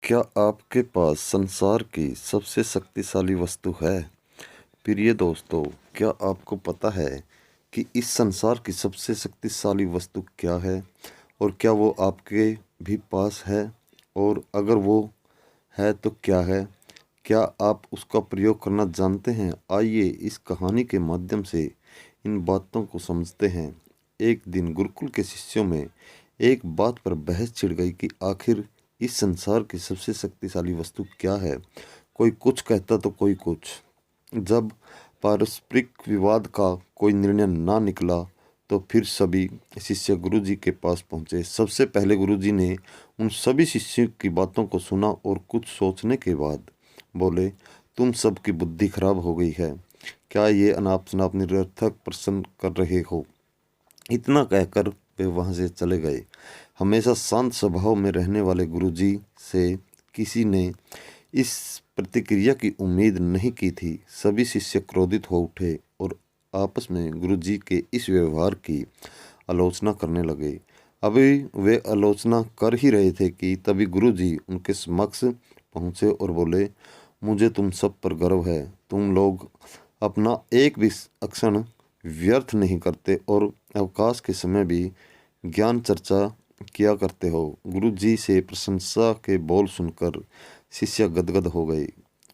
क्या आपके पास संसार की सबसे शक्तिशाली वस्तु है? प्रिय दोस्तों, क्या आपको पता है कि इस संसार की सबसे शक्तिशाली वस्तु क्या है और क्या वो आपके भी पास है? और अगर वो है तो क्या है? क्या आप उसका प्रयोग करना जानते हैं? आइए इस कहानी के माध्यम से इन बातों को समझते हैं। एक दिन गुरुकुल के शिष्यों में एक बात पर बहस छिड़ गई कि आखिर इस संसार की सबसे शक्तिशाली वस्तु क्या है। कोई कुछ कहता तो कोई कुछ। जब पारस्परिक विवाद का कोई निर्णय ना निकला तो फिर सभी शिष्य गुरुजी के पास पहुंचे। सबसे पहले गुरुजी ने उन सभी शिष्यों की बातों को सुना और कुछ सोचने के बाद बोले, तुम सबकी बुद्धि खराब हो गई है। क्या ये अनाप शनाप निरर्थक प्रश्न कर रहे हो? इतना कहकर वे वहाँ से चले गए। हमेशा शांत स्वभाव में रहने वाले गुरुजी से किसी ने इस प्रतिक्रिया की उम्मीद नहीं की थी। सभी शिष्य क्रोधित हो उठे और आपस में गुरुजी के इस व्यवहार की आलोचना करने लगे। अभी वे आलोचना कर ही रहे थे कि तभी गुरुजी उनके समक्ष पहुँचे और बोले, मुझे तुम सब पर गर्व है। तुम लोग अपना एक भी क्षण व्यर्थ नहीं करते और अवकाश के समय भी ज्ञान चर्चा किया करते हो। गुरु जी से प्रशंसा के बोल सुनकर शिष्य गदगद हो गए।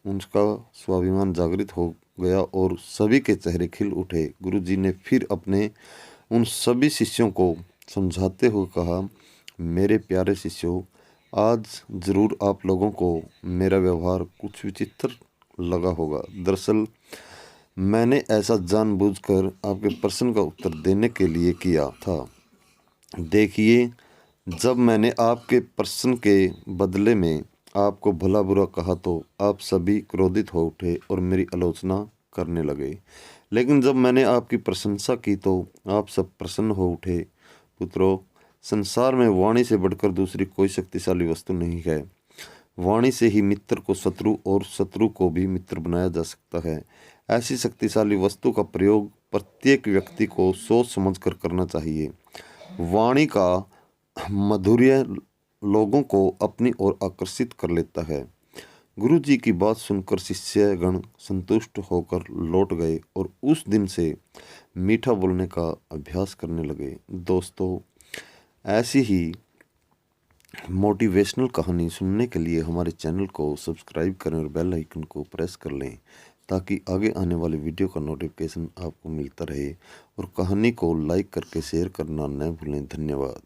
उनका स्वाभिमान जागृत हो गया और सभी के चेहरे खिल उठे। गुरु जी ने फिर अपने उन सभी शिष्यों को समझाते हुए कहा, मेरे प्यारे शिष्यों, आज ज़रूर आप लोगों को मेरा व्यवहार कुछ विचित्र लगा होगा। दरअसल मैंने ऐसा जानबूझकर आपके प्रश्न का उत्तर देने के लिए किया था। देखिए, जब मैंने आपके प्रश्न के बदले में आपको भला बुरा कहा तो आप सभी क्रोधित हो उठे और मेरी आलोचना करने लगे। लेकिन जब मैंने आपकी प्रशंसा की तो आप सब प्रसन्न हो उठे। पुत्रों, संसार में वाणी से बढ़कर दूसरी कोई शक्तिशाली वस्तु नहीं है। वाणी से ही मित्र को शत्रु और शत्रु को भी मित्र बनाया जा सकता है। ऐसी शक्तिशाली वस्तु का प्रयोग प्रत्येक व्यक्ति को सोच समझकर करना चाहिए। वाणी का माधुर्य लोगों को अपनी ओर आकर्षित कर लेता है। गुरु जी की बात सुनकर शिष्यगण संतुष्ट होकर लौट गए और उस दिन से मीठा बोलने का अभ्यास करने लगे। दोस्तों, ऐसी ही मोटिवेशनल कहानी सुनने के लिए हमारे चैनल को सब्सक्राइब करें और बेल आइकन को प्रेस कर लें ताकि आगे आने वाले वीडियो का नोटिफिकेशन आपको मिलता रहे। और कहानी को लाइक करके शेयर करना न भूलें। धन्यवाद।